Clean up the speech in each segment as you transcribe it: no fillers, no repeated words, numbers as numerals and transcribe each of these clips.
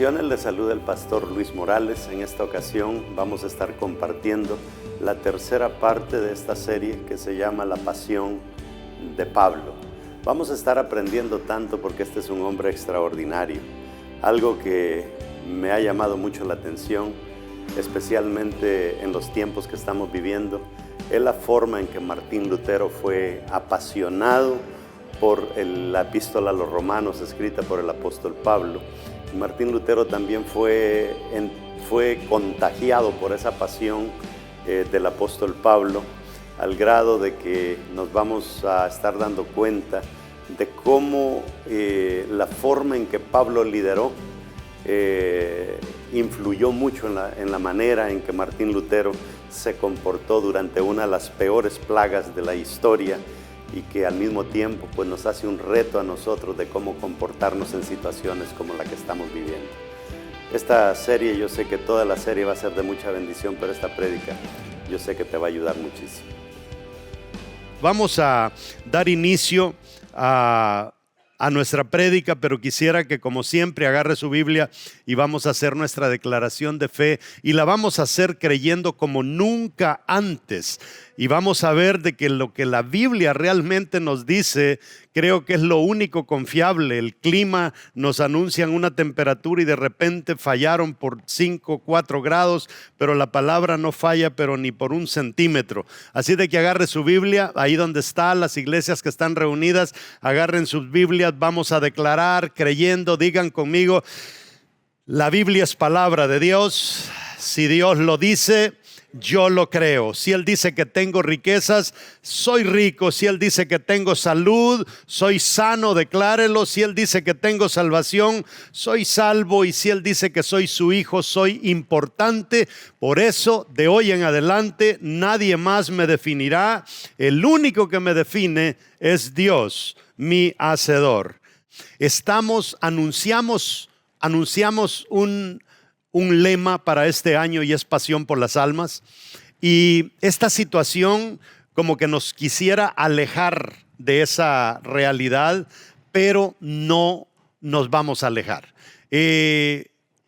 Bendiciones, les saluda el pastor Luis Morales. En esta ocasión vamos a estar compartiendo la tercera parte de esta serie que se llama La Pasión de Pablo. Vamos a estar aprendiendo tanto porque este es un hombre extraordinario. Algo que me ha llamado mucho la atención, especialmente en los tiempos que estamos viviendo, es la forma en que Martín Lutero fue apasionado por la epístola a los romanos escrita por el apóstol Pablo. Martín Lutero también fue contagiado por esa pasión del apóstol Pablo, al grado de que nos vamos a estar dando cuenta de cómo la forma en que Pablo lideró influyó mucho en la manera en que Martín Lutero se comportó durante una de las peores plagas de la historia, y que al mismo tiempo pues, nos hace un reto a nosotros de cómo comportarnos en situaciones como la que estamos viviendo. Esta serie, yo sé que toda la serie va a ser de mucha bendición, pero esta prédica yo sé que te va a ayudar muchísimo. Vamos a dar inicio a nuestra prédica, pero quisiera que, como siempre, agarre su Biblia y vamos a hacer nuestra declaración de fe, y la vamos a hacer creyendo como nunca antes. Y vamos a ver de que lo que la Biblia realmente nos dice, creo que es lo único confiable. El clima nos anuncian una temperatura y de repente fallaron por 5, 4 grados, pero la palabra no falla, pero ni por 1 centímetro. Así de que agarre su Biblia, ahí donde está, las iglesias que están reunidas, agarren sus Biblias, vamos a declarar creyendo, digan conmigo: la Biblia es palabra de Dios. Si Dios lo dice, yo lo creo. Si Él dice que tengo riquezas, soy rico. Si Él dice que tengo salud, soy sano, declárelo. Si Él dice que tengo salvación, soy salvo. Y si Él dice que soy su hijo, soy importante. Por eso, de hoy en adelante, nadie más me definirá. El único que me define es Dios, mi Hacedor. Anunciamos un lema para este año, y es pasión por las almas. Y esta situación como que nos quisiera alejar de esa realidad, pero no nos vamos a alejar.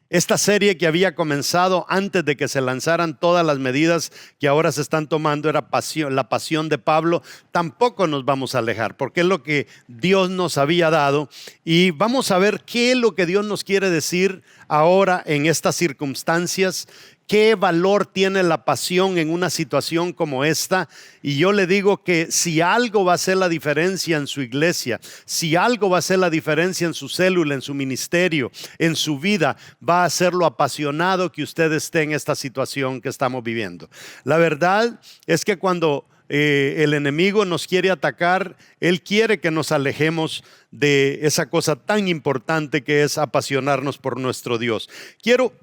Esta serie que había comenzado antes de que se lanzaran todas las medidas que ahora se están tomando era la pasión de Pablo. Tampoco nos vamos a alejar porque es lo que Dios nos había dado, y vamos a ver qué es lo que Dios nos quiere decir ahora en estas circunstancias. ¿Qué valor tiene la pasión en una situación como esta? Y yo le digo que si algo va a hacer la diferencia en su iglesia, si algo va a hacer la diferencia en su célula, en su ministerio, en su vida, va a ser lo apasionado que usted esté en esta situación que estamos viviendo. La verdad es que cuando el enemigo nos quiere atacar, él quiere que nos alejemos de esa cosa tan importante que es apasionarnos por nuestro Dios. Quiero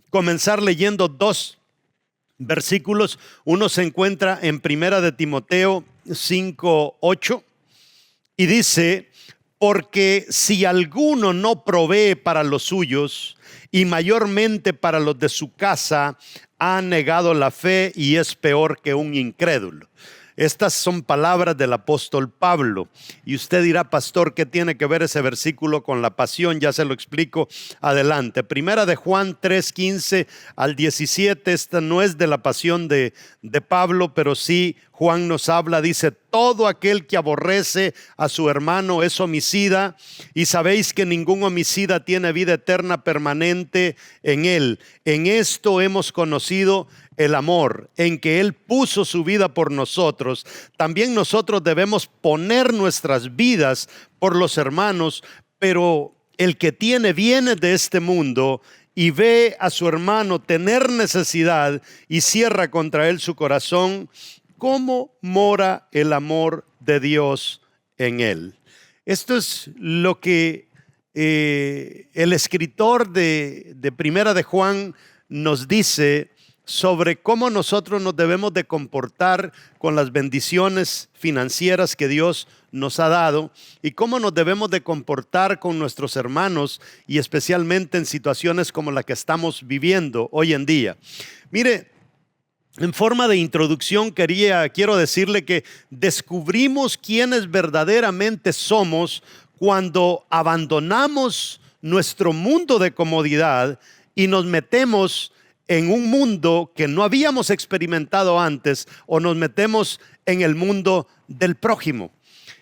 comenzar leyendo 2 versículos. Uno se encuentra en Primera de Timoteo 5:8 y dice: porque si alguno no provee para los suyos, y mayormente para los de su casa, ha negado la fe y es peor que un incrédulo. Estas son palabras del apóstol Pablo. Y usted dirá: pastor, ¿qué tiene que ver ese versículo con la pasión? Ya se lo explico adelante. Primera de Juan 3:15 al 17. Esta no es de la pasión de Pablo, pero sí Juan nos habla. Dice: todo aquel que aborrece a su hermano es homicida, y sabéis que ningún homicida tiene vida eterna permanente en él. En esto hemos conocido el amor, en que Él puso su vida por nosotros. También nosotros debemos poner nuestras vidas por los hermanos. Pero el que tiene bienes de este mundo y ve a su hermano tener necesidad y cierra contra él su corazón, ¿cómo mora el amor de Dios en él? Esto es lo que el escritor de Primera de Juan nos dice sobre cómo nosotros nos debemos de comportar con las bendiciones financieras que Dios nos ha dado, y cómo nos debemos de comportar con nuestros hermanos, y especialmente en situaciones como la que estamos viviendo hoy en día. Mire, en forma de introducción quiero decirle que descubrimos quiénes verdaderamente somos cuando abandonamos nuestro mundo de comodidad y nos metemos en un mundo que no habíamos experimentado antes, o nos metemos en el mundo del prójimo.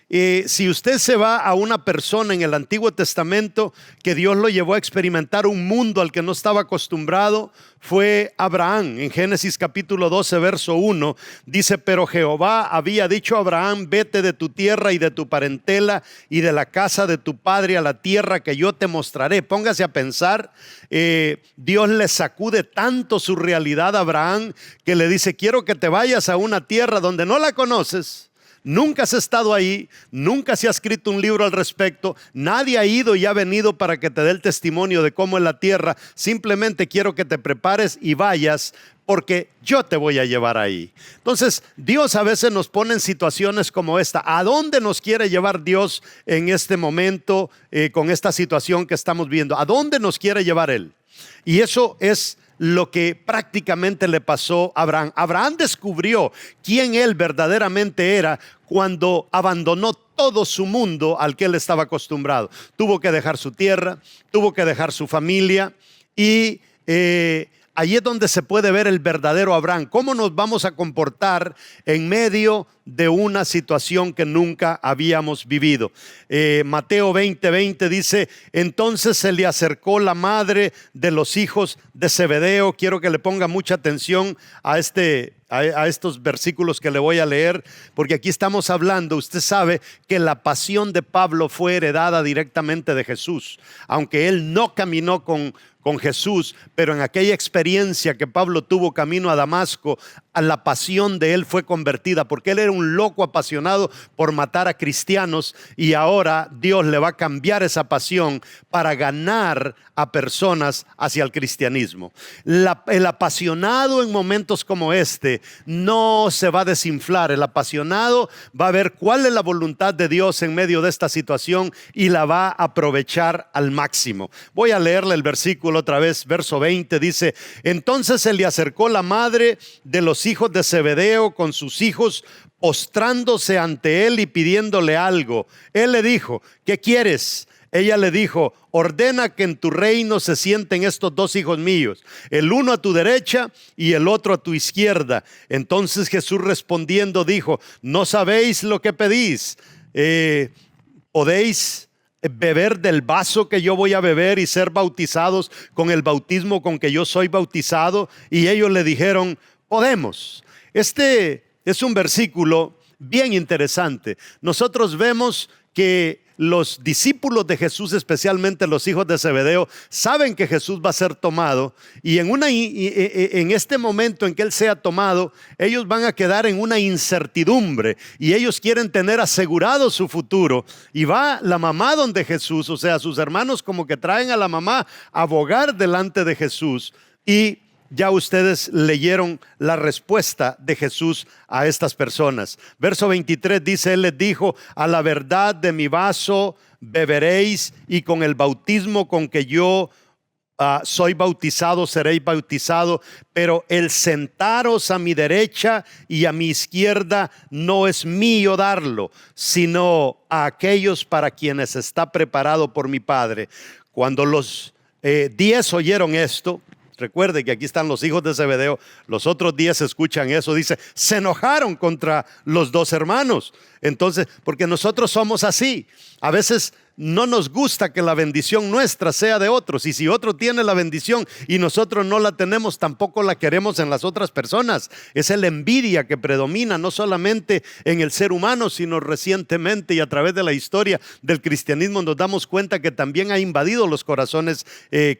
Si usted se va a una persona en el Antiguo Testamento que Dios lo llevó a experimentar un mundo al que no estaba acostumbrado, fue Abraham. En Génesis capítulo 12 verso 1 dice: pero Jehová había dicho a Abraham: vete de tu tierra y de tu parentela y de la casa de tu padre a la tierra que yo te mostraré. Póngase a pensar, Dios le sacude tanto su realidad a Abraham que le dice: quiero que te vayas a una tierra donde no la conoces. Nunca has estado ahí, nunca se ha escrito un libro al respecto, nadie ha ido y ha venido para que te dé el testimonio de cómo es la tierra. Simplemente quiero que te prepares y vayas, porque yo te voy a llevar ahí. Entonces, Dios a veces nos pone en situaciones como esta. ¿A dónde nos quiere llevar Dios en este momento con esta situación que estamos viendo? ¿A dónde nos quiere llevar Él? Y eso es lo que prácticamente le pasó a Abraham. Abraham descubrió quién él verdaderamente era cuando abandonó todo su mundo al que él estaba acostumbrado. Tuvo que dejar su tierra, tuvo que dejar su familia, y allí es donde se puede ver el verdadero Abraham. ¿Cómo nos vamos a comportar en medio de una situación que nunca habíamos vivido? Mateo 20:20 dice: entonces se le acercó la madre de los hijos de Zebedeo. Quiero que le ponga mucha atención a estos versículos que le voy a leer, porque aquí estamos hablando. Usted sabe que la pasión de Pablo fue heredada directamente de Jesús, aunque él no caminó con Jesús, pero en aquella experiencia que Pablo tuvo camino a Damasco, a la pasión de él fue convertida, porque él era un loco apasionado por matar a cristianos, y ahora Dios le va a cambiar esa pasión para ganar a personas hacia el cristianismo. El apasionado en momentos como este no se va a desinflar. El apasionado va a ver cuál es la voluntad de Dios en medio de esta situación y la va a aprovechar al máximo. Voy a leerle el versículo otra vez, verso 20, dice: entonces se le acercó la madre de los hijos de Zebedeo con sus hijos, postrándose ante él y pidiéndole algo. Él le dijo: ¿qué quieres? Ella le dijo: ordena que en tu reino se sienten estos dos hijos míos, el uno a tu derecha y el otro a tu izquierda. Entonces Jesús respondiendo dijo: no sabéis lo que pedís. ¿Podéis beber del vaso que yo voy a beber y ser bautizados con el bautismo con que yo soy bautizado? Y ellos le dijeron: podemos. Este es un versículo bien interesante. Nosotros vemos que los discípulos de Jesús, especialmente los hijos de Zebedeo, saben que Jesús va a ser tomado, y en este momento en que Él sea tomado, ellos van a quedar en una incertidumbre y ellos quieren tener asegurado su futuro. Y va la mamá donde Jesús, o sea, sus hermanos como que traen a la mamá a abogar delante de Jesús, y ya ustedes leyeron la respuesta de Jesús a estas personas. Verso 23 dice: Él les dijo: a la verdad de mi vaso beberéis, y con el bautismo con que yo soy bautizado seréis bautizado, pero el sentaros a mi derecha y a mi izquierda no es mío darlo, sino a aquellos para quienes está preparado por mi Padre. Cuando los 10 oyeron esto, recuerde que aquí están los hijos de Zebedeo, los otros 10 escuchan eso, dice, se enojaron contra los dos hermanos. Entonces, porque nosotros somos así, a veces no nos gusta que la bendición nuestra sea de otros, y si otro tiene la bendición y nosotros no la tenemos, tampoco la queremos en las otras personas. Es la envidia que predomina no solamente en el ser humano, sino recientemente y a través de la historia del cristianismo nos damos cuenta que también ha invadido los corazones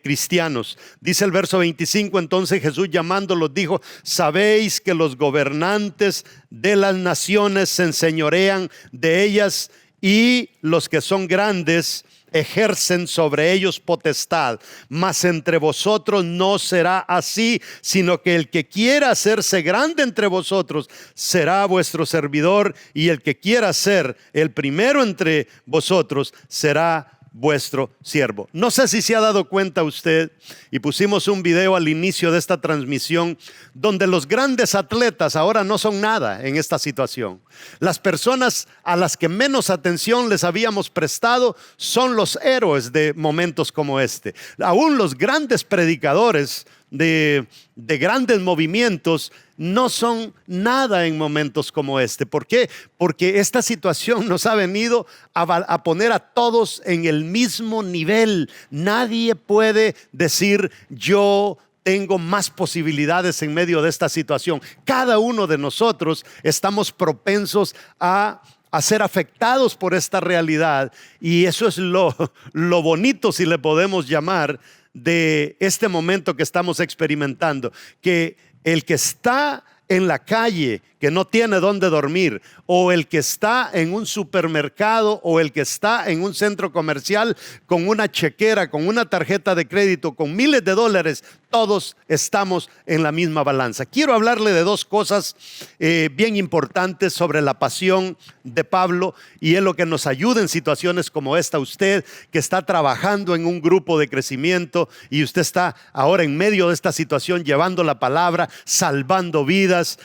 cristianos. Dice el verso 25, entonces Jesús llamándolos dijo: sabéis que los gobernantes de las naciones se enseñorean de ellas, y los que son grandes ejercen sobre ellos potestad. Mas entre vosotros no será así, sino que el que quiera hacerse grande entre vosotros será vuestro servidor, y el que quiera ser el primero entre vosotros será vuestro siervo. No sé si se ha dado cuenta usted, y pusimos un video al inicio de esta transmisión, donde los grandes atletas ahora no son nada en esta situación. Las personas a las que menos atención les habíamos prestado son los héroes de momentos como este. Aún los grandes predicadores de grandes movimientos no son nada en momentos como este. ¿Por qué? Porque esta situación nos ha venido a poner a todos en el mismo nivel. Nadie puede decir yo tengo más posibilidades en medio de esta situación. Cada uno de nosotros estamos propensos a ser afectados por esta realidad, y eso es lo bonito, si le podemos llamar, de este momento que estamos experimentando, que el que está en la calle, que no tiene dónde dormir, o el que está en un supermercado, o el que está en un centro comercial con una chequera, con una tarjeta de crédito, con miles de dólares, todos estamos en la misma balanza. Quiero hablarle de dos cosas bien importantes sobre la pasión de Pablo, y es lo que nos ayuda en situaciones como esta. Usted que está trabajando en un grupo de crecimiento y usted está ahora en medio de esta situación llevando la palabra, salvando vidas,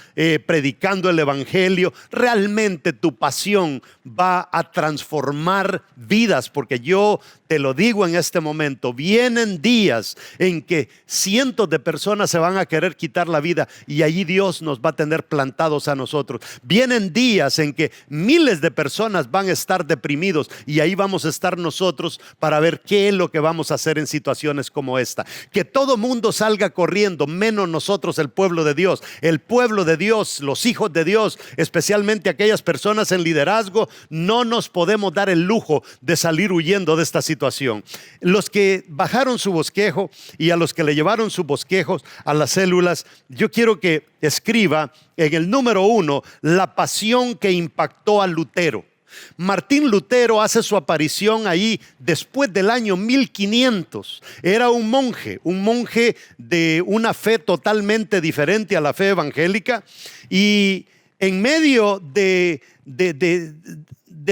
predicando el evangelio, realmente tu pasión va a transformar vidas, porque yo te lo digo en este momento, vienen días en que cientos de personas se van a querer quitar la vida, y allí Dios nos va a tener plantados a nosotros. Vienen días en que miles de personas van a estar deprimidos, y ahí vamos a estar nosotros para ver qué es lo que vamos a hacer en situaciones como esta. Que todo mundo salga corriendo, menos nosotros, el pueblo de Dios. El pueblo de Dios, los hijos de Dios, especialmente aquellas personas en liderazgo, no nos podemos dar el lujo de salir huyendo de esta situación. Los que bajaron su bosquejo y a los que le llevaron sus bosquejos a las células, yo quiero que escriba en el número 1 la pasión que impactó a Lutero. Martín Lutero hace su aparición ahí después del año 1500. Era un monje de una fe totalmente diferente a la fe evangélica, y en medio de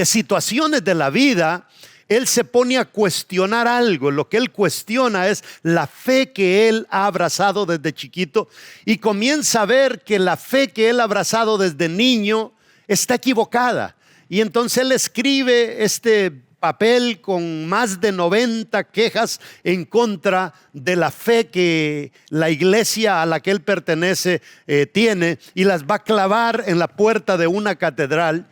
situaciones de la vida, él se pone a cuestionar algo. Lo que él cuestiona es la fe que él ha abrazado desde chiquito, y comienza a ver que la fe que él ha abrazado desde niño está equivocada. Y entonces él escribe este papel con más de 90 quejas en contra de la fe que la iglesia a la que él pertenece tiene, y las va a clavar en la puerta de una catedral.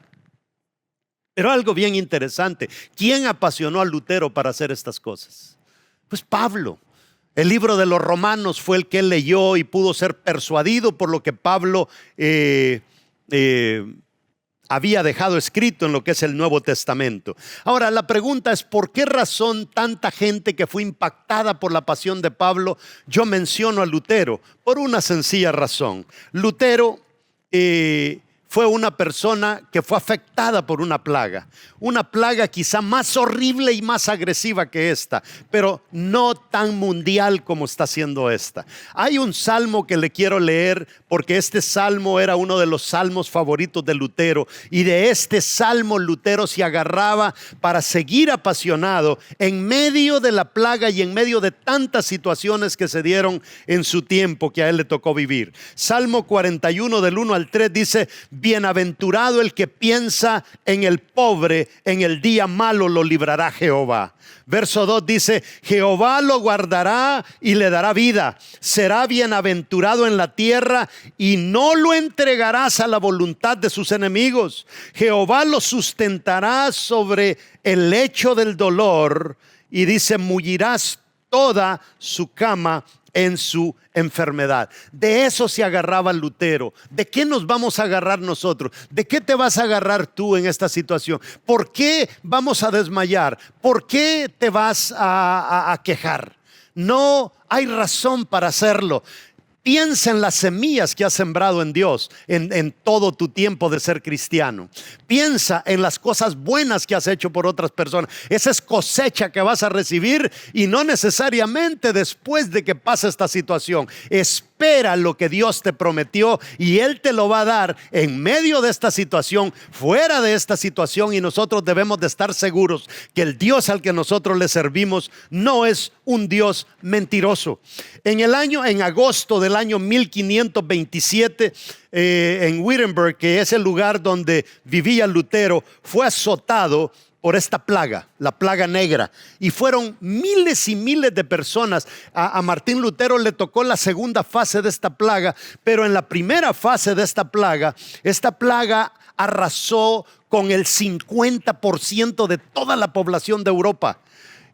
Pero algo bien interesante, ¿quién apasionó a Lutero para hacer estas cosas? Pues Pablo. El libro de los Romanos fue el que él leyó y pudo ser persuadido por lo que Pablo había dejado escrito en lo que es el Nuevo Testamento. Ahora, la pregunta es, ¿por qué razón tanta gente que fue impactada por la pasión de Pablo? Yo menciono a Lutero por una sencilla razón. Lutero fue una persona que fue afectada por una plaga quizá más horrible y más agresiva que esta, pero no tan mundial como está siendo esta. Hay un salmo que le quiero leer, porque este salmo era uno de los salmos favoritos de Lutero, y de este salmo Lutero se agarraba para seguir apasionado en medio de la plaga y en medio de tantas situaciones que se dieron en su tiempo que a él le tocó vivir. Salmo 41 del 1 al 3 dice: bienaventurado el que piensa en el pobre, en el día malo lo librará Jehová. Verso 2 dice: Jehová lo guardará y le dará vida. Será bienaventurado en la tierra y no lo entregarás a la voluntad de sus enemigos. Jehová lo sustentará sobre el lecho del dolor, y dice: mullirás toda su cama en su enfermedad. De eso se agarraba Lutero. ¿De qué nos vamos a agarrar nosotros? ¿De qué te vas a agarrar tú en esta situación? ¿Por qué vamos a desmayar? ¿Por qué te vas a quejar? No hay razón para hacerlo. Piensa en las semillas que has sembrado en Dios en todo tu tiempo de ser cristiano. Piensa en las cosas buenas que has hecho por otras personas. Esa es cosecha que vas a recibir, y no necesariamente después de que pase esta situación. Espera lo que Dios te prometió y Él te lo va a dar en medio de esta situación, fuera de esta situación, y nosotros debemos de estar seguros que el Dios al que nosotros le servimos no es un Dios mentiroso. En agosto del año 1527, en Wittenberg, que es el lugar donde vivía Lutero, fue azotado por esta plaga, la plaga negra, y fueron miles y miles de personas. A Martín Lutero le tocó la segunda fase de esta plaga, pero en la primera fase de esta plaga arrasó con el 50% de toda la población de Europa.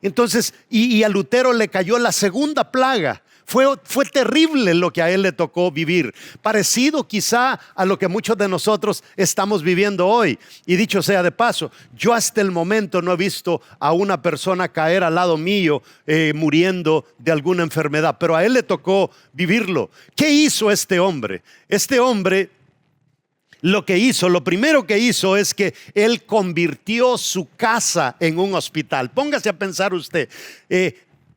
Entonces, y a Lutero le cayó la segunda plaga. Fue terrible lo que a él le tocó vivir, parecido quizá a lo que muchos de nosotros estamos viviendo hoy. Y dicho sea de paso, yo hasta el momento no he visto a una persona caer al lado mío muriendo de alguna enfermedad, pero a él le tocó vivirlo. ¿Qué hizo este hombre? Este hombre lo primero que hizo es que él convirtió su casa en un hospital. Póngase a pensar usted,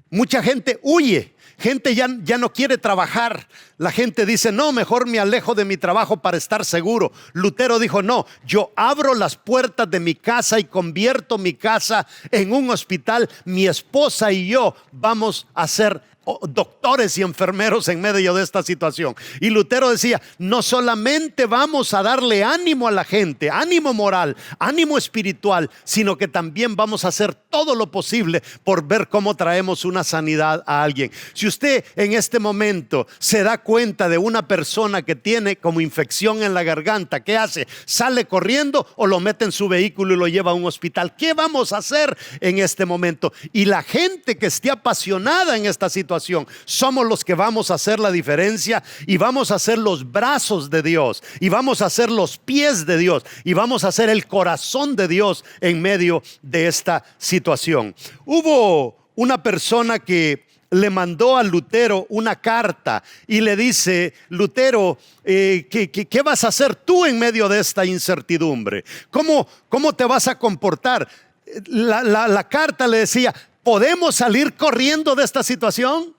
mucha gente huye. Gente ya no quiere trabajar. La gente dice, no, mejor me alejo de mi trabajo para estar seguro. Lutero dijo, no, yo abro las puertas de mi casa y convierto mi casa en un hospital. Mi esposa y yo vamos a ser doctores y enfermeros en medio de esta situación. Y Lutero decía, no solamente vamos a darle ánimo a la gente, ánimo moral, ánimo espiritual, sino que también vamos a hacer todo lo posible por ver cómo traemos una sanidad a alguien. Si usted en este momento se da cuenta de una persona que tiene como infección en la garganta, ¿qué hace? ¿Sale corriendo o lo mete en su vehículo y lo lleva a un hospital? ¿Qué vamos a hacer en este momento? Y la gente que esté apasionada en esta situación, somos los que vamos a hacer la diferencia, y vamos a ser los brazos de Dios, y vamos a ser los pies de Dios, y vamos a ser el corazón de Dios en medio de esta situación. Hubo una persona que le mandó a Lutero una carta y le dice, Lutero, ¿qué vas a hacer tú en medio de esta incertidumbre? ¿Cómo te vas a comportar? La carta le decía, ¿podemos salir corriendo de esta situación?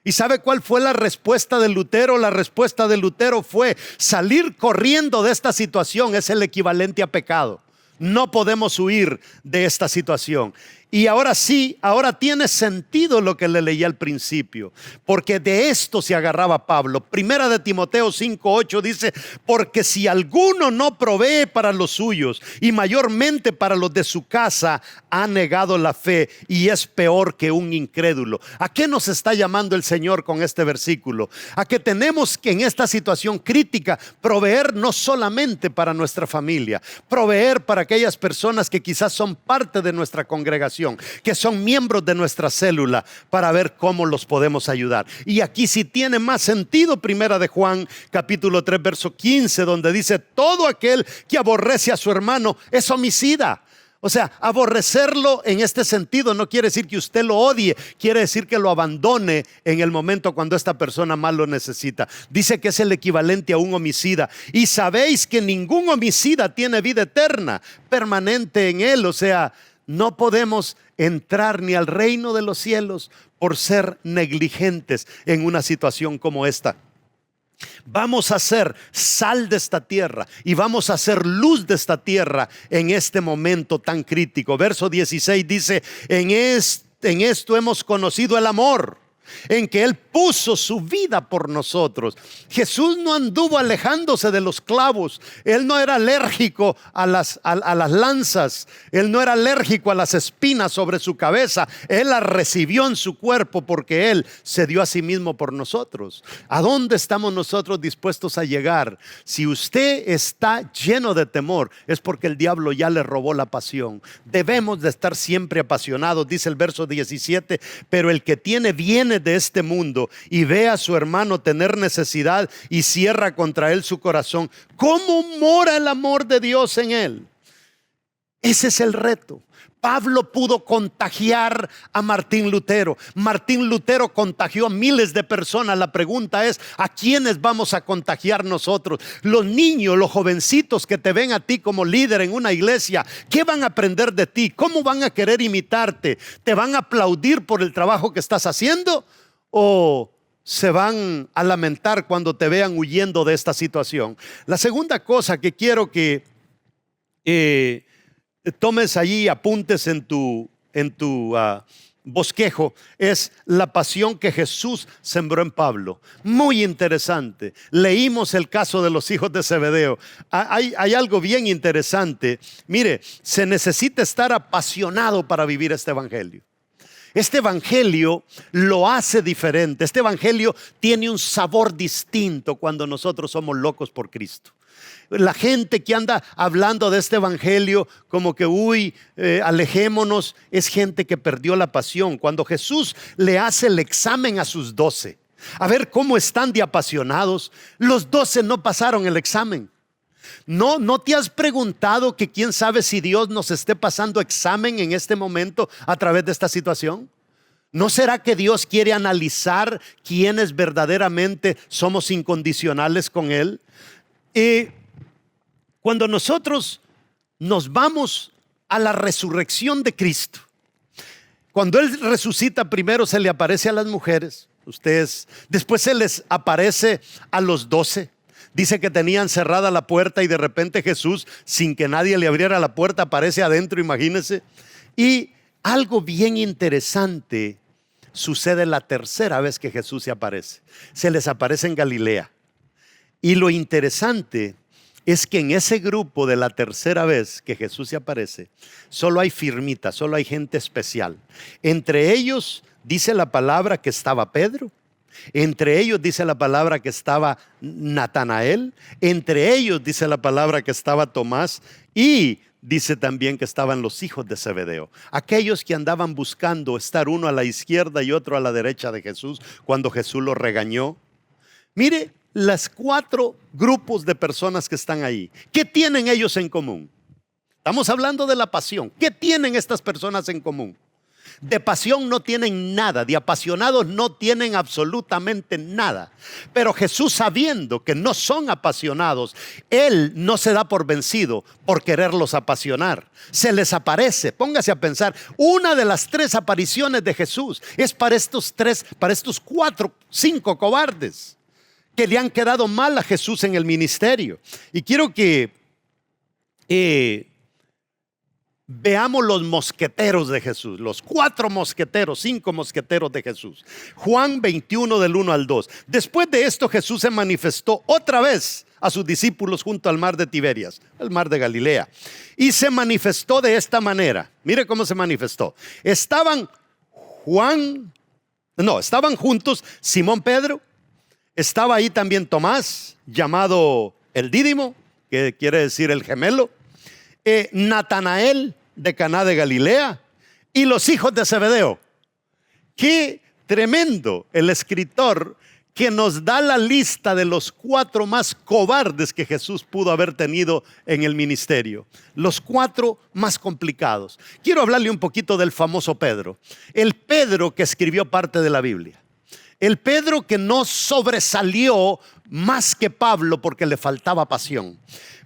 ¿Y sabe cuál fue la respuesta de Lutero? La respuesta de Lutero fue, salir corriendo de esta situación es el equivalente a pecado. No podemos huir de esta situación. Y ahora sí, ahora tiene sentido lo que le leí al principio, porque de esto se agarraba Pablo. Primera de Timoteo 5:8 dice, porque si alguno no provee para los suyos y mayormente para los de su casa, ha negado la fe y es peor que un incrédulo. ¿A qué nos está llamando el Señor con este versículo? A que tenemos que en esta situación crítica proveer no solamente para nuestra familia, proveer para aquellas personas que quizás son parte de nuestra congregación, que son miembros de nuestra célula, para ver cómo los podemos ayudar. Y aquí sí tiene más sentido Primera de Juan capítulo 3 verso 15, donde dice, todo aquel que aborrece a su hermano es homicida. O sea, aborrecerlo en este sentido no quiere decir que usted lo odie, quiere decir que lo abandone en el momento cuando esta persona más lo necesita. Dice que es el equivalente a un homicida. Y sabéis que ningún homicida tiene vida eterna permanente en él. O sea, no podemos entrar ni al reino de los cielos por ser negligentes en una situación como esta. Vamos a ser sal de esta tierra y vamos a ser luz de esta tierra en este momento tan crítico. Verso 16 dice, en esto hemos conocido el amor, en que Él puso su vida por nosotros. Jesús no anduvo alejándose de los clavos. Él no era alérgico a las lanzas. Él no era alérgico a las espinas sobre su cabeza. Él las recibió en su cuerpo porque Él se dio a sí mismo por nosotros. ¿A dónde estamos nosotros dispuestos a llegar? Si usted está lleno de temor, es porque el diablo ya le robó la pasión. Debemos de estar siempre apasionados, dice el verso 17, pero el que tiene bienes de este mundo y ve a su hermano tener necesidad y cierra contra él su corazón, ¿cómo mora el amor de Dios en él? Ese es el reto. Pablo pudo contagiar a Martín Lutero. Martín Lutero contagió a miles de personas. La pregunta es, ¿a quiénes vamos a contagiar nosotros? Los niños, los jovencitos que te ven a ti como líder en una iglesia, ¿qué van a aprender de ti? ¿Cómo van a querer imitarte? ¿Te van a aplaudir por el trabajo que estás haciendo? ¿O se van a lamentar cuando te vean huyendo de esta situación? La segunda cosa que quiero que tomes allí, apuntes en tu bosquejo, es la pasión que Jesús sembró en Pablo. Muy interesante. Leímos el caso de los hijos de Zebedeo. Hay algo bien interesante. Mire, se necesita estar apasionado para vivir este evangelio. Este evangelio lo hace diferente. Este evangelio tiene un sabor distinto cuando nosotros somos locos por Cristo. La gente que anda hablando de este evangelio como que alejémonos, es gente que perdió la pasión. Cuando Jesús le hace el examen a sus 12, a ver cómo están de apasionados, los 12 no pasaron el examen. ¿No te has preguntado que quién sabe si Dios nos esté pasando examen en este momento a través de esta situación? ¿No será que Dios quiere analizar quiénes verdaderamente somos incondicionales con Él? Cuando nosotros nos vamos a la resurrección de Cristo, cuando Él resucita, primero se le aparece a las mujeres, después se les aparece a los 12. Dice que tenían cerrada la puerta y de repente Jesús, sin que nadie le abriera la puerta, aparece adentro, imagínense. Y algo bien interesante sucede la tercera vez que Jesús se aparece. Se les aparece en Galilea. Y lo interesante es que en ese grupo de la tercera vez que Jesús se aparece, solo hay firmitas, solo hay gente especial. Entre ellos dice la palabra que estaba Pedro. Entre ellos dice la palabra que estaba Natanael. Entre ellos dice la palabra que estaba Tomás. Y dice también que estaban los hijos de Zebedeo, aquellos que andaban buscando estar uno a la izquierda y otro a la derecha de Jesús cuando Jesús los regañó. Mire los 4 grupos de personas que están ahí. ¿Qué tienen ellos en común? Estamos hablando de la pasión. ¿Qué tienen estas personas en común? De pasión no tienen nada, de apasionados no tienen absolutamente nada. Pero Jesús, sabiendo que no son apasionados, Él no se da por vencido por quererlos apasionar. Se les aparece, póngase a pensar, una de las 3 apariciones de Jesús es para estos 4, 5 cobardes que le han quedado mal a Jesús en el ministerio. Y quiero que veamos los mosqueteros de Jesús, los 4 mosqueteros, 5 mosqueteros de Jesús. Juan 21 del 1 al 2. Después de esto Jesús se manifestó otra vez a sus discípulos junto al mar de Tiberias, el mar de Galilea. Y se manifestó de esta manera. Mire cómo se manifestó. Estaban juntos Simón Pedro. Estaba ahí también Tomás, llamado el Dídimo, que quiere decir el gemelo. Natanael de Caná de Galilea y los hijos de Zebedeo. Qué tremendo el escritor que nos da la lista de los 4 más cobardes que Jesús pudo haber tenido en el ministerio. Los 4 más complicados. Quiero hablarle un poquito del famoso Pedro. El Pedro que escribió parte de la Biblia. El Pedro que no sobresalió más que Pablo porque le faltaba pasión.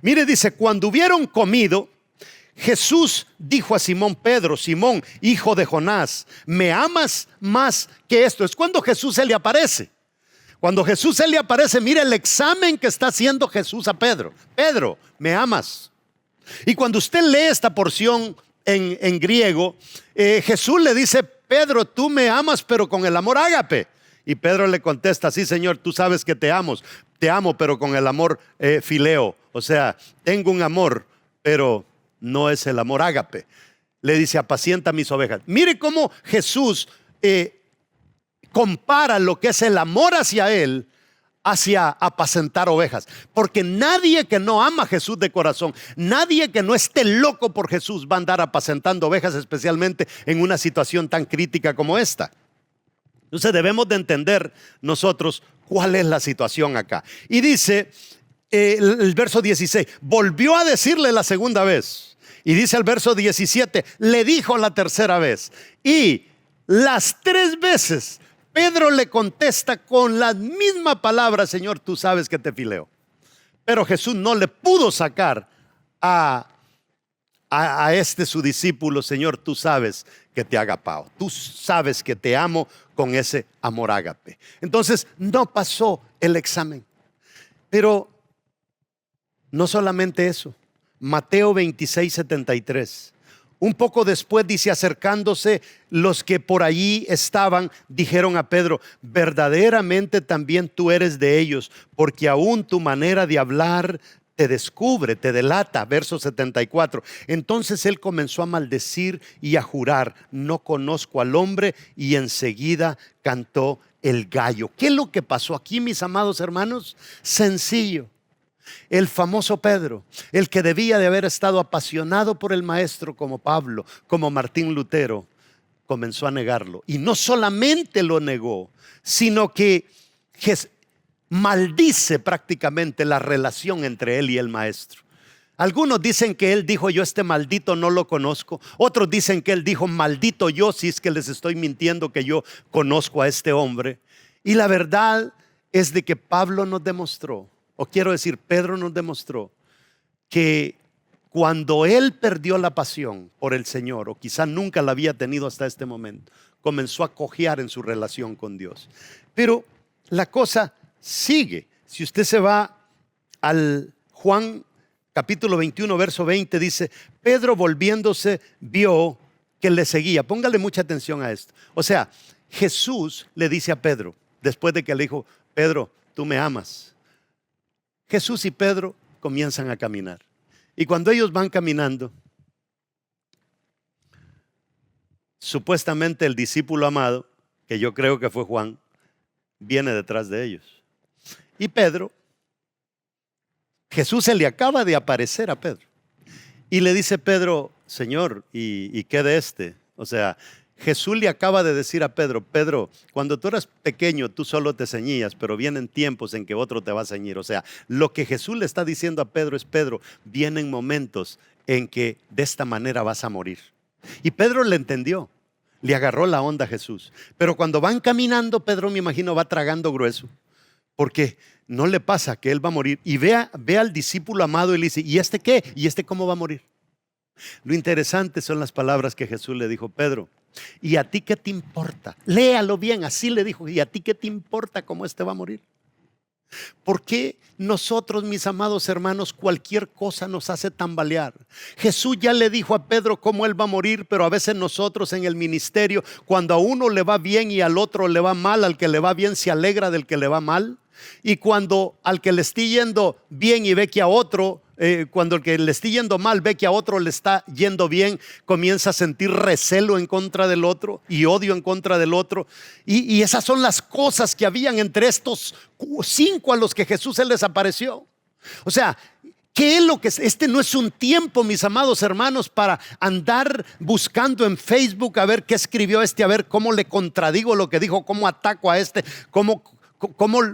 Mire, dice, cuando hubieron comido, Jesús dijo a Simón Pedro: Simón, hijo de Jonás, ¿me amas más que esto? Es cuando Jesús se le aparece. Cuando Jesús se le aparece, mire el examen que está haciendo Jesús a Pedro. Pedro, ¿me amas? Y cuando usted lee esta porción en griego, Jesús le dice: Pedro, tú me amas, pero con el amor ágape. Y Pedro le contesta: sí, Señor, tú sabes que te amo, pero con el amor fileo. O sea, tengo un amor, pero no es el amor ágape. Le dice: apacienta mis ovejas. Mire cómo Jesús compara lo que es el amor hacia Él, hacia apacentar ovejas. Porque nadie que no ama a Jesús de corazón, nadie que no esté loco por Jesús va a andar apacentando ovejas, especialmente en una situación tan crítica como esta. Entonces debemos de entender nosotros cuál es la situación acá. Y dice el verso 16, volvió a decirle la segunda vez: Y dice el verso 17, le dijo la tercera vez. Y las 3 veces Pedro le contesta con la misma palabra: Señor, tú sabes que te fileo. Pero Jesús no le pudo sacar a este su discípulo: Señor, tú sabes que te agapao, tú sabes que te amo, con ese amor ágape. Entonces no pasó el examen. Pero no solamente eso. Mateo 26:73. Un poco después dice: acercándose los que por allí estaban, dijeron a Pedro: verdaderamente también tú eres de ellos, porque aún tu manera de hablar te descubre, te delata. Verso 74. Entonces él comenzó a maldecir y a jurar: no conozco al hombre, y enseguida cantó el gallo. ¿Qué es lo que pasó aquí, mis amados hermanos? Sencillo. El famoso Pedro, el que debía de haber estado apasionado por el maestro como Pablo, como Martín Lutero, comenzó a negarlo. Y no solamente lo negó, sino que maldice prácticamente la relación entre él y el maestro. Algunos dicen que él dijo: yo este maldito no lo conozco. Otros dicen que él dijo: maldito yo si es que les estoy mintiendo que yo conozco a este hombre. Y la verdad es de que Pablo nos demostró, o quiero decir, Pedro nos demostró, que cuando él perdió la pasión por el Señor, o quizá nunca la había tenido hasta este momento, comenzó a cojear en su relación con Dios. Pero la cosa sigue. Si usted se va al Juan capítulo 21, verso 20, dice: Pedro, volviéndose, vio que le seguía. Póngale mucha atención a esto. O sea, Jesús le dice a Pedro, después de que le dijo: Pedro, tú me amas. Jesús y Pedro comienzan a caminar. Y cuando ellos van caminando, supuestamente el discípulo amado, que yo creo que fue Juan, viene detrás de ellos. Y Pedro, Jesús se le acaba de aparecer a Pedro. Y le dice Pedro: Señor, ¿y qué de este? O sea, Jesús le acaba de decir a Pedro: Pedro, cuando tú eras pequeño tú solo te ceñías, pero vienen tiempos en que otro te va a ceñir. O sea, lo que Jesús le está diciendo a Pedro es: Pedro, vienen momentos en que de esta manera vas a morir. Y Pedro le entendió, le agarró la onda a Jesús. Pero cuando van caminando, Pedro, me imagino, va tragando grueso, porque no le pasa que él va a morir. Y ve al discípulo amado y le dice: ¿y este qué? ¿Y este cómo va a morir? Lo interesante son las palabras que Jesús le dijo: Pedro, ¿y a ti qué te importa? Léalo bien, así le dijo: ¿y a ti qué te importa cómo este va a morir? ¿Por qué nosotros, mis amados hermanos, cualquier cosa nos hace tambalear? Jesús ya le dijo a Pedro cómo él va a morir, pero a veces nosotros en el ministerio, cuando a uno le va bien y al otro le va mal, al que le va bien se alegra del que le va mal. Y cuando al que le esté yendo bien y ve que a otro, cuando el que le esté yendo mal ve que a otro le está yendo bien, comienza a sentir recelo en contra del otro y odio en contra del otro. Y esas son las cosas que habían entre estos 5 a los que Jesús se les apareció. O sea, ¿qué es lo que es? Este no es un tiempo, mis amados hermanos, para andar buscando en Facebook a ver qué escribió este, a ver cómo le contradigo lo que dijo, cómo ataco a este, cómo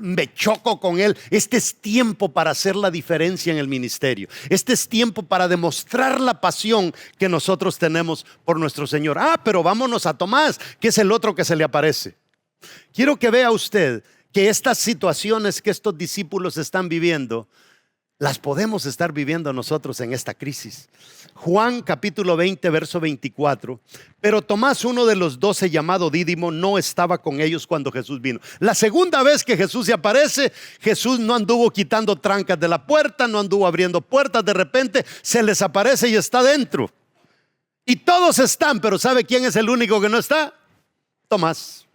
me choco con él. Este es tiempo para hacer la diferencia en el ministerio. Este es tiempo para demostrar la pasión que nosotros tenemos por nuestro Señor. Pero vámonos a Tomás, que es el otro que se le aparece. Quiero que vea usted que estas situaciones que estos discípulos están viviendo, las podemos estar viviendo nosotros en esta crisis. Juan capítulo 20, verso 24. Pero Tomás, uno de los 12, llamado Dídimo, no estaba con ellos cuando Jesús vino. La segunda vez que Jesús se aparece, Jesús no anduvo quitando trancas de la puerta, no anduvo abriendo puertas. De repente se les aparece y está dentro. Y todos están, pero ¿sabe quién es el único que no está? Tomás.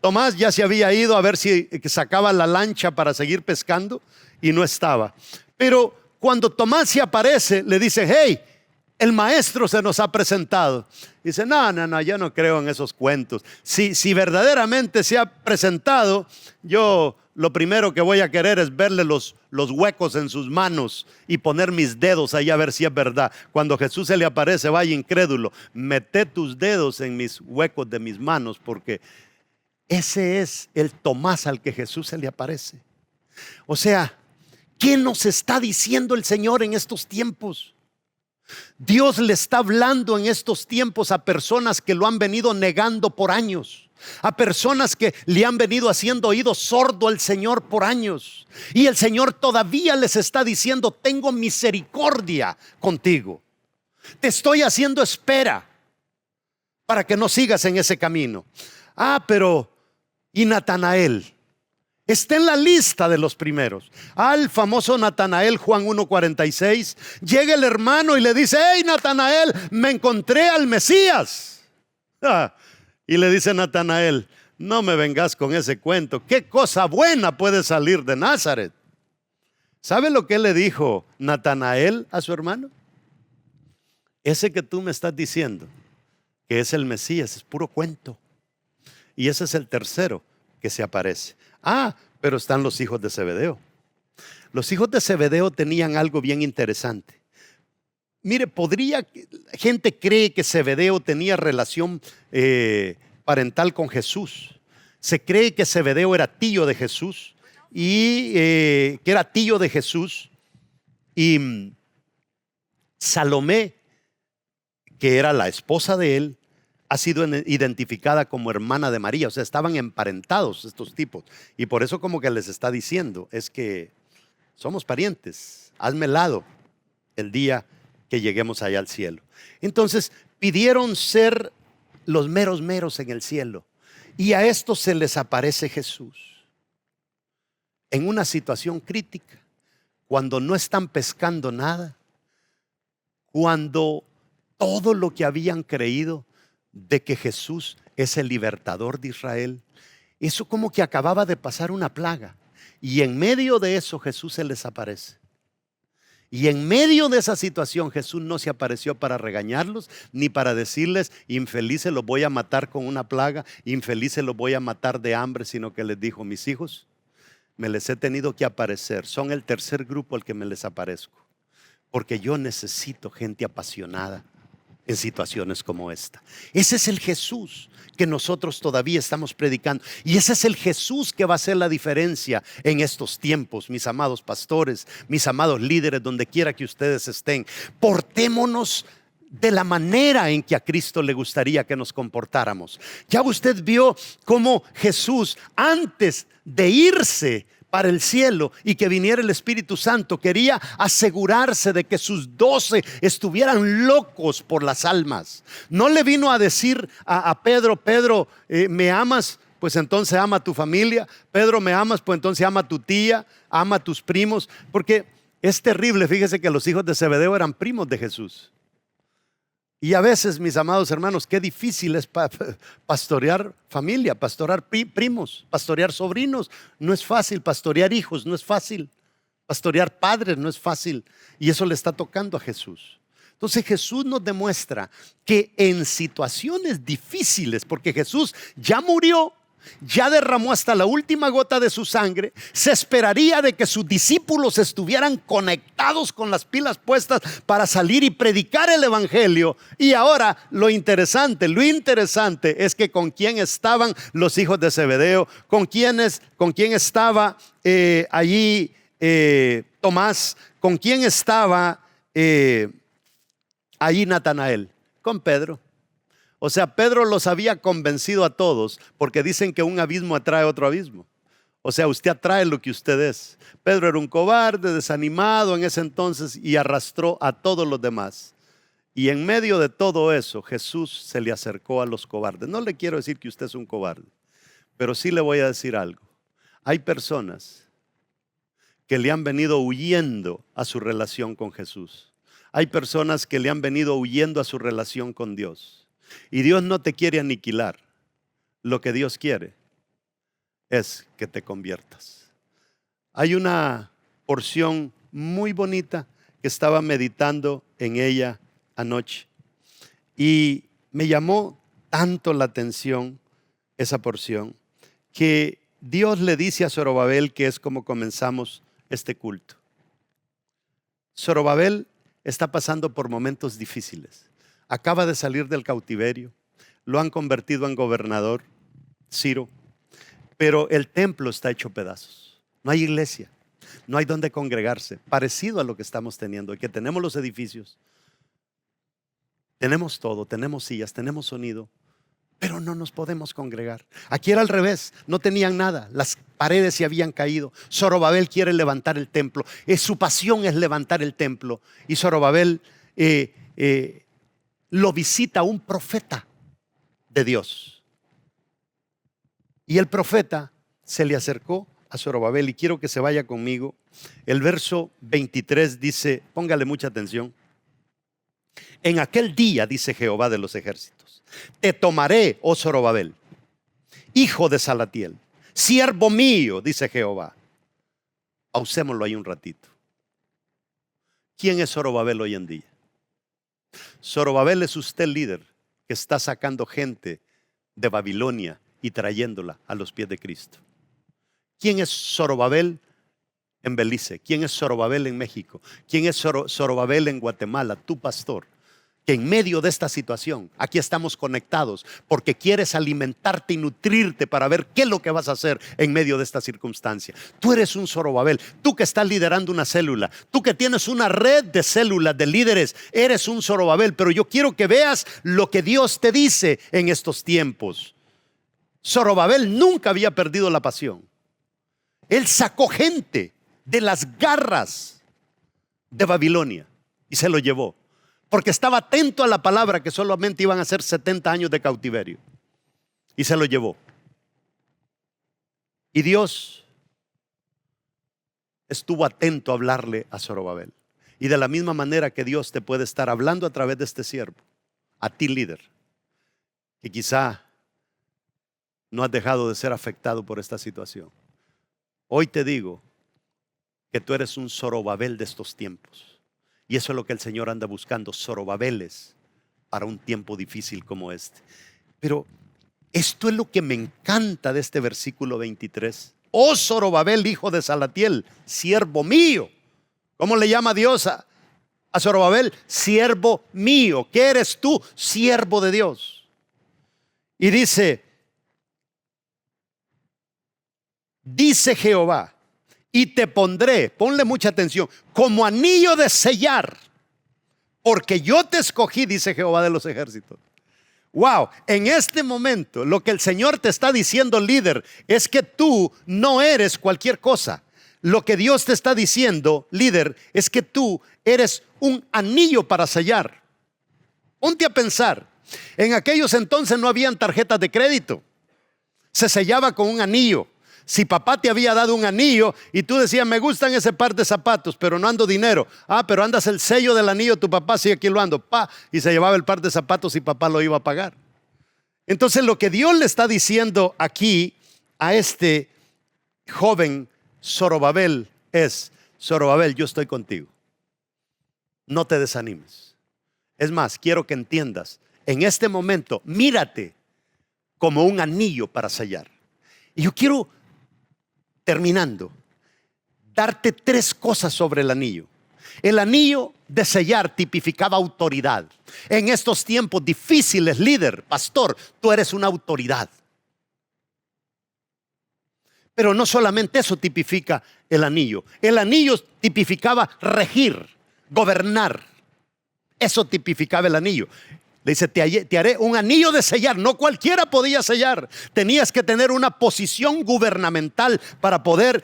Tomás ya se había ido a ver si sacaba la lancha para seguir pescando y no estaba. Pero cuando Tomás se aparece, le dice: hey, el maestro se nos ha presentado. Dice: no, yo no creo en esos cuentos. Si verdaderamente se ha presentado, yo lo primero que voy a querer es verle los huecos en sus manos y poner mis dedos ahí a ver si es verdad. Cuando Jesús se le aparece, vaya incrédulo, mete tus dedos en mis huecos de mis manos, porque ese es el Tomás al que Jesús se le aparece. O sea, ¿qué nos está diciendo el Señor en estos tiempos? Dios le está hablando en estos tiempos a personas que lo han venido negando por años, a personas que le han venido haciendo oído sordo al Señor por años. Y el Señor todavía les está diciendo: tengo misericordia contigo. Te estoy haciendo espera para que no sigas en ese camino. Pero ¿y Natanael? Está en la lista de los primeros. Al famoso Natanael, Juan 1:46. Llega el hermano y le dice: hey Natanael, me encontré al Mesías. Y le dice Natanael: no me vengas con ese cuento. ¿Qué cosa buena puede salir de Nazaret? ¿Sabe lo que le dijo Natanael a su hermano? Ese que tú me estás diciendo que es el Mesías es puro cuento. Y ese es el tercero que se aparece. Pero están los hijos de Zebedeo. Los hijos de Zebedeo tenían algo bien interesante. Mire, gente cree que Zebedeo tenía relación parental con Jesús. Se cree que Zebedeo era tío de Jesús y que era tío de Jesús. Y Salomé, que era la esposa de él, ha sido identificada como hermana de María. O sea, estaban emparentados estos tipos. Y por eso como que les está diciendo: es que somos parientes, hazme lado el día que lleguemos allá al cielo. Entonces pidieron ser los meros meros en el cielo. Y a estos se les aparece Jesús en una situación crítica, cuando no están pescando nada, cuando todo lo que habían creído de que Jesús es el libertador de Israel, eso como que acababa de pasar una plaga. Y en medio de eso Jesús se les aparece. Y en medio de esa situación Jesús no se apareció para regañarlos, ni para decirles: infelices los voy a matar con una plaga, infelices los voy a matar de hambre, sino que les dijo: mis hijos, me les he tenido que aparecer. Son el tercer grupo al que me les aparezco, porque yo necesito gente apasionada en situaciones como esta. Ese es el Jesús que nosotros todavía estamos predicando, y ese es el Jesús que va a hacer la diferencia en estos tiempos. Mis amados pastores, mis amados líderes, donde quiera que ustedes estén, portémonos de la manera en que a Cristo le gustaría que nos comportáramos. Ya usted vio cómo Jesús, antes de irse para el cielo y que viniera el Espíritu Santo, quería asegurarse de que sus 12 estuvieran locos por las almas. No le vino a decir a Pedro: Pedro, ¿me amas? Pues entonces ama a tu familia. Pedro, ¿me amas? Pues entonces ama a tu tía, ama a tus primos. Porque es terrible, fíjese que los hijos de Zebedeo eran primos de Jesús. Y a veces, mis amados hermanos, qué difícil es pastorear familia, pastorear primos, pastorear sobrinos. No es fácil. Pastorear hijos no es fácil. Pastorear padres no es fácil. Y eso le está tocando a Jesús. Entonces Jesús nos demuestra que en situaciones difíciles, porque Jesús ya murió, ya derramó hasta la última gota de su sangre, se esperaría de que sus discípulos estuvieran conectados con las pilas puestas para salir y predicar el evangelio. Y ahora lo interesante es que con quién estaban los hijos de Zebedeo, con quién estaba allí Tomás, con quién estaba allí Natanael, con Pedro. O sea, Pedro los había convencido a todos, porque dicen que un abismo atrae otro abismo. O sea, usted atrae lo que usted es. Pedro era un cobarde, desanimado en ese entonces, y arrastró a todos los demás. Y en medio de todo eso, Jesús se le acercó a los cobardes. No le quiero decir que usted es un cobarde, pero sí le voy a decir algo. Hay personas que le han venido huyendo a su relación con Jesús. Hay personas que le han venido huyendo a su relación con Dios. Y Dios no te quiere aniquilar. Lo que Dios quiere es que te conviertas. Hay una porción muy bonita que estaba meditando en ella anoche, y me llamó tanto la atención esa porción, que Dios le dice a Zorobabel, que es como comenzamos este culto. Zorobabel está pasando por momentos difíciles. Acaba de salir del cautiverio, lo han convertido en gobernador, Ciro, pero el templo está hecho pedazos. No hay iglesia, no hay donde congregarse, parecido a lo que estamos teniendo, y que tenemos los edificios, Tenemos todo, tenemos sillas, tenemos sonido, pero no nos podemos congregar. Aquí era al revés, no tenían nada, las paredes se habían caído. Zorobabel quiere levantar el templo, su pasión es levantar el templo. Y Zorobabel lo visita un profeta de Dios. Y el profeta se le acercó a Zorobabel, y quiero que se vaya conmigo. El verso 23 dice, póngale mucha atención. En aquel día, dice Jehová de los ejércitos, te tomaré, oh Zorobabel, hijo de Salatiel, siervo mío, dice Jehová. Pausémoslo ahí un ratito. ¿Quién es Zorobabel hoy en día? Zorobabel es usted el líder que está sacando gente de Babilonia y trayéndola a los pies de Cristo. ¿Quién es Zorobabel en Belice? ¿Quién es Zorobabel en México? ¿Quién es Zorobabel en Guatemala? Tu pastor. Que en medio de esta situación, aquí estamos conectados porque quieres alimentarte y nutrirte para ver qué es lo que vas a hacer en medio de esta circunstancia. Tú eres un Zorobabel, tú que estás liderando una célula, tú que tienes una red de células de líderes, eres un Zorobabel, pero yo quiero que veas lo que Dios te dice en estos tiempos. Zorobabel nunca había perdido la pasión. Él sacó gente de las garras de Babilonia y se lo llevó. Porque estaba atento a la palabra que solamente iban a ser 70 años de cautiverio. Y se lo llevó. Y Dios estuvo atento a hablarle a Zorobabel. Y de la misma manera que Dios te puede estar hablando a través de este siervo, a ti líder, que quizá no has dejado de ser afectado por esta situación. Hoy te digo que tú eres un Zorobabel de estos tiempos. Y eso es lo que el Señor anda buscando, Zorobabeles para un tiempo difícil como este. Pero esto es lo que me encanta de este versículo 23. Oh Zorobabel, hijo de Salatiel, siervo mío. ¿Cómo le llama Dios a Zorobabel? Siervo mío. ¿Qué eres tú? Siervo de Dios. Y dice Jehová, y te pondré, ponle mucha atención, como anillo de sellar, porque yo te escogí, dice Jehová de los ejércitos. Wow, en este momento lo que el Señor te está diciendo, líder, es que tú no eres cualquier cosa. Lo que Dios te está diciendo, líder, es que tú eres un anillo para sellar. Ponte a pensar, en aquellos entonces no habían tarjetas de crédito, se sellaba con un anillo. Si papá te había dado un anillo y tú decías, me gustan ese par de zapatos, pero no ando dinero. Pero andas el sello del anillo, tu papá, sí, aquí lo ando. Y se llevaba el par de zapatos y papá lo iba a pagar. Entonces lo que Dios le está diciendo aquí a este joven Zorobabel es, Zorobabel, yo estoy contigo. No te desanimes. Es más, quiero que entiendas, en este momento, mírate como un anillo para sellar. Y yo quiero, terminando, darte 3 cosas sobre el anillo. El anillo de sellar tipificaba autoridad. En estos tiempos difíciles, líder, pastor, tú eres una autoridad. Pero no solamente eso tipifica el anillo. El anillo tipificaba regir, gobernar. Eso tipificaba el anillo. Le dice, te haré un anillo de sellar. No cualquiera podía sellar. Tenías que tener una posición gubernamental para poder,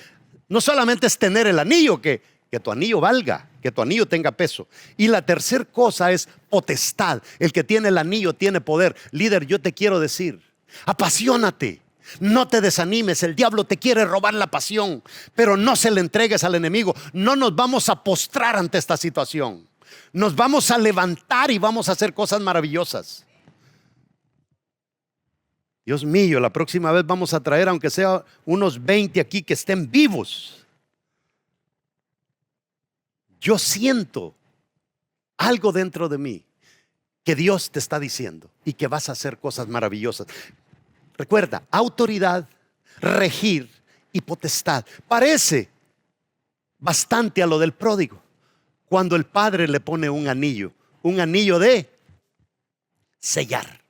no solamente es tener el anillo, que tu anillo valga, que tu anillo tenga peso. Y la tercera cosa es potestad. El que tiene el anillo tiene poder. Líder, yo te quiero decir, apasionate. No te desanimes, el diablo te quiere robar la pasión, pero no se le entregues al enemigo. No nos vamos a postrar ante esta situación. Nos vamos a levantar y vamos a hacer cosas maravillosas. Dios mío, la próxima vez vamos a traer, aunque sea unos 20 aquí que estén vivos. Yo siento algo dentro de mí que Dios te está diciendo y que vas a hacer cosas maravillosas. Recuerda, autoridad, regir y potestad. Parece bastante a lo del pródigo. Cuando el padre le pone un anillo de sellar.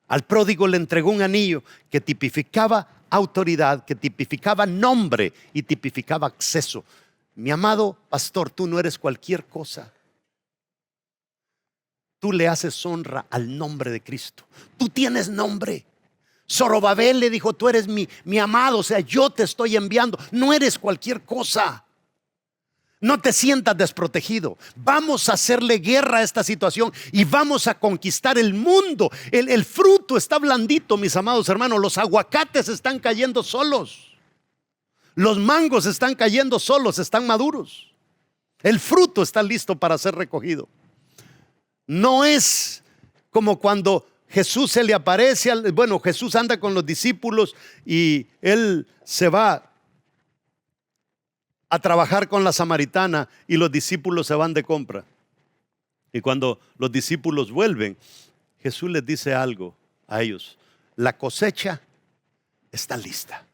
Al pródigo le entregó un anillo que tipificaba autoridad, que tipificaba nombre y tipificaba acceso. Mi amado pastor, tú no eres cualquier cosa. tú le haces honra al nombre de Cristo. Tú tienes nombre. Zorobabel le dijo, tú eres mi amado, o sea, yo te estoy enviando. No eres cualquier cosa. No te sientas desprotegido. Vamos a hacerle guerra a esta situación y vamos a conquistar el mundo. El fruto está blandito, mis amados hermanos. Los aguacates están cayendo solos. Los mangos están cayendo solos, están maduros. El fruto está listo para ser recogido. No es como cuando Jesús se le aparece. Bueno, Jesús anda con los discípulos y él se va a trabajar con la samaritana y los discípulos se van de compra. Y cuando los discípulos vuelven, Jesús les dice algo a ellos: la cosecha está lista.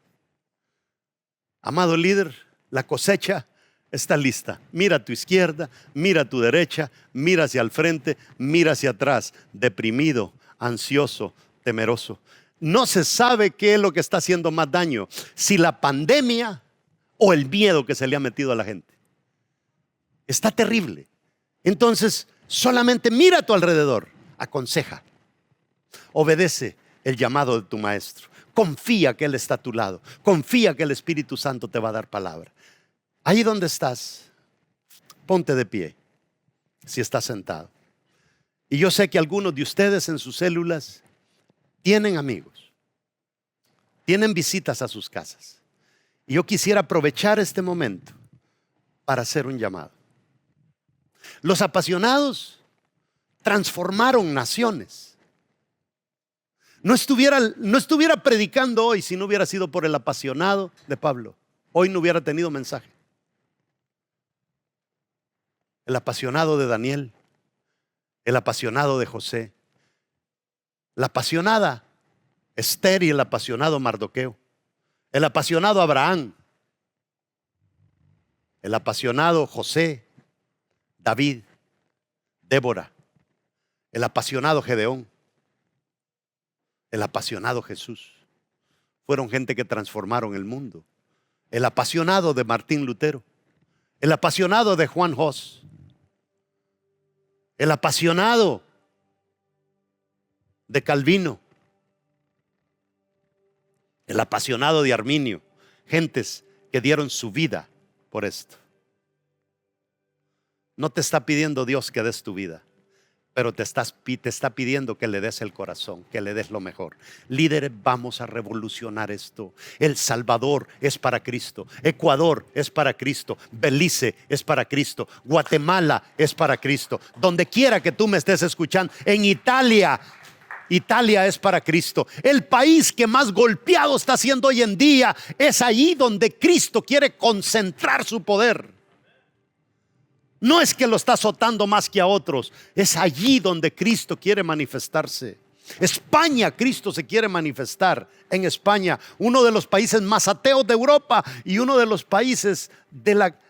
Amado líder, la cosecha está lista. Mira a tu izquierda, mira a tu derecha, mira hacia el frente, mira hacia atrás, deprimido, ansioso, temeroso. No se sabe qué es lo que está haciendo más daño, si la pandemia o el miedo que se le ha metido a la gente. Está terrible. Entonces, solamente mira a tu alrededor, aconseja, obedece el llamado de tu maestro, confía que Él está a tu lado, confía que el Espíritu Santo te va a dar palabra. Ahí donde estás, ponte de pie, si estás sentado. Y yo sé que algunos de ustedes en sus células tienen amigos, tienen visitas a sus casas. Y yo quisiera aprovechar este momento para hacer un llamado. Los apasionados transformaron naciones. No estuviera predicando hoy si no hubiera sido por el apasionado de Pablo. Hoy no hubiera tenido mensaje. El apasionado de Daniel, el apasionado de José, la apasionada Esther y el apasionado Mardoqueo, el apasionado Abraham, el apasionado José, David, Débora, el apasionado Gedeón, el apasionado Jesús. Fueron gente que transformaron el mundo. El apasionado de Martín Lutero, el apasionado de Juan Hus, el apasionado de Calvino, el apasionado de Arminio. Gentes que dieron su vida por esto. No te está pidiendo Dios que des tu vida, pero te está pidiendo que le des el corazón, que le des lo mejor. Líderes, vamos a revolucionar esto. El Salvador es para Cristo, Ecuador es para Cristo, Belice es para Cristo, Guatemala es para Cristo. Donde quiera que tú me estés escuchando, en Italia es para Cristo. El país que más golpeado está siendo hoy en día es allí donde Cristo quiere concentrar su poder. No es que lo está azotando más que a otros, es allí donde Cristo quiere manifestarse. España, Cristo se quiere manifestar en España, uno de los países más ateos de Europa y uno de los países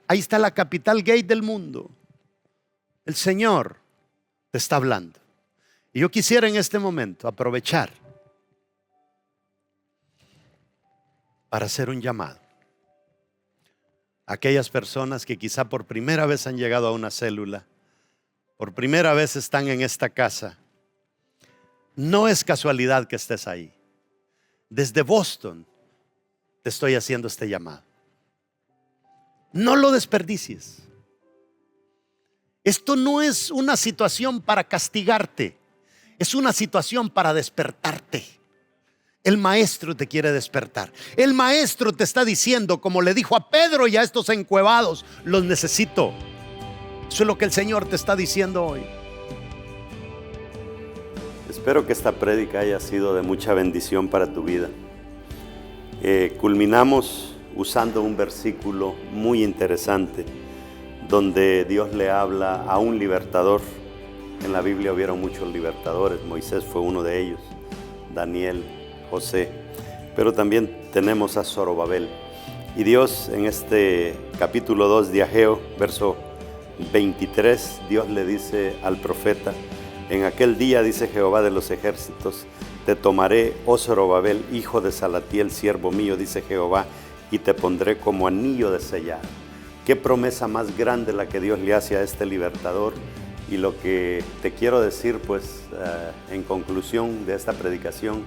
ahí está la capital gay del mundo. El Señor te está hablando. Y yo quisiera en este momento aprovechar para hacer un llamado a aquellas personas que quizá por primera vez han llegado a una célula, por primera vez están en esta casa. No es casualidad que estés ahí. Desde Boston te estoy haciendo este llamado. No lo desperdicies. Esto no es una situación para castigarte. Es una situación para despertarte. El maestro te quiere despertar. El maestro te está diciendo, como le dijo a Pedro y a estos encuevados, los necesito. Eso es lo que el Señor te está diciendo hoy. Espero que esta prédica haya sido de mucha bendición para tu vida. Culminamos usando un versículo muy interesante donde Dios le habla a un libertador. En la Biblia hubieron muchos libertadores, Moisés fue uno de ellos, Daniel, José, pero también tenemos a Zorobabel. Y Dios en este capítulo 2 de Ageo, verso 23, Dios le dice al profeta: en aquel día, dice Jehová de los ejércitos, te tomaré, oh Zorobabel, hijo de Salatiel, siervo mío, dice Jehová, y te pondré como anillo de sellar. Qué promesa más grande la que Dios le hace a este libertador. Y lo que te quiero decir, pues, en conclusión de esta predicación,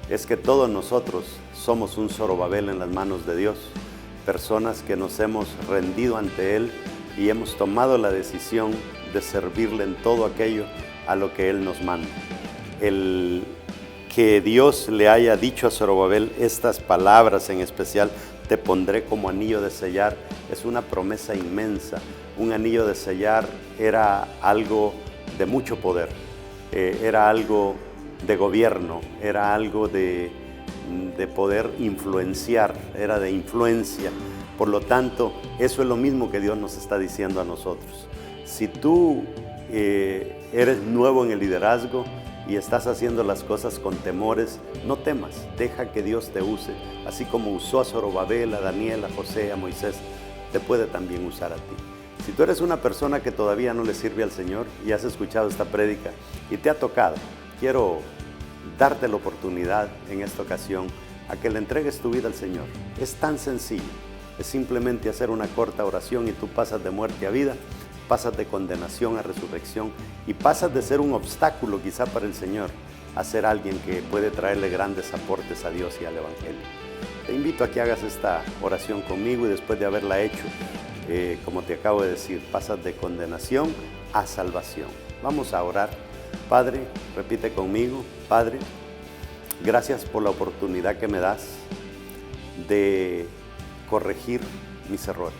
es que todos nosotros somos un Zorobabel en las manos de Dios, personas que nos hemos rendido ante Él y hemos tomado la decisión de servirle en todo aquello a lo que Él nos manda. El que Dios le haya dicho a Zorobabel estas palabras en especial, te pondré como anillo de sellar, es una promesa inmensa. Un anillo de sellar era algo de mucho poder, era algo de gobierno, era algo de poder influenciar, era de influencia. Por lo tanto, eso es lo mismo que Dios nos está diciendo a nosotros. Si tú eres nuevo en el liderazgo y estás haciendo las cosas con temores, no temas, deja que Dios te use. Así como usó a Zorobabel, a Daniel, a José, a Moisés, te puede también usar a ti. Si tú eres una persona que todavía no le sirve al Señor y has escuchado esta prédica y te ha tocado, quiero darte la oportunidad en esta ocasión a que le entregues tu vida al Señor. Es tan sencillo, es simplemente hacer una corta oración y tú pasas de muerte a vida, pasas de condenación a resurrección y pasas de ser un obstáculo quizá para el Señor a ser alguien que puede traerle grandes aportes a Dios y al Evangelio. Te invito a que hagas esta oración conmigo y después de haberla hecho, como te acabo de decir, pasas de condenación a salvación. Vamos a orar. Padre, repite conmigo. Padre, gracias por la oportunidad que me das de corregir mis errores.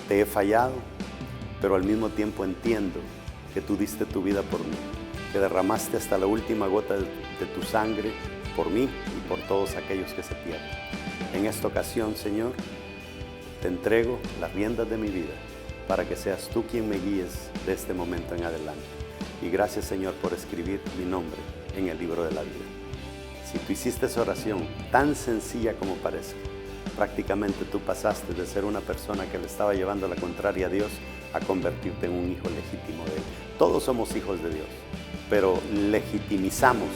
Te he fallado, pero al mismo tiempo entiendo que tú diste tu vida por mí, que derramaste hasta la última gota de tu sangre por mí y por todos aquellos que se pierden. En esta ocasión, Señor, te entrego las riendas de mi vida para que seas tú quien me guíes de este momento en adelante. Y gracias, Señor, por escribir mi nombre en el libro de la vida. Si tú hiciste esa oración tan sencilla como parezca, prácticamente tú pasaste de ser una persona que le estaba llevando la contraria a Dios a convertirte en un hijo legítimo de Él. Todos somos hijos de Dios, pero legitimizamos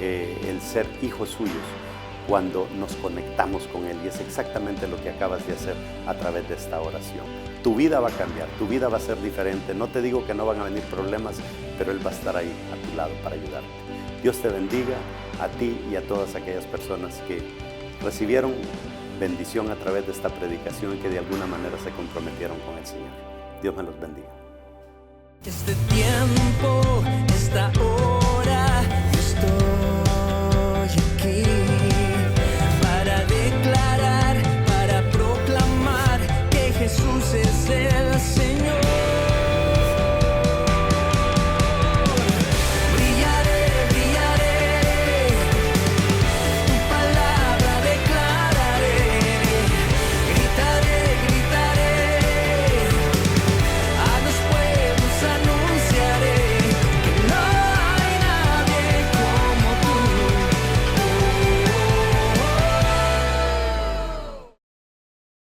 el ser hijos suyos cuando nos conectamos con Él, y es exactamente lo que acabas de hacer a través de esta oración. Tu vida va a cambiar, tu vida va a ser diferente. No te digo que no van a venir problemas, pero Él va a estar ahí a tu lado para ayudarte. Dios te bendiga a ti y a todas aquellas personas que recibieron bendición a través de esta predicación y que de alguna manera se comprometieron con el Señor. Dios me los bendiga. Este tiempo, esta hora.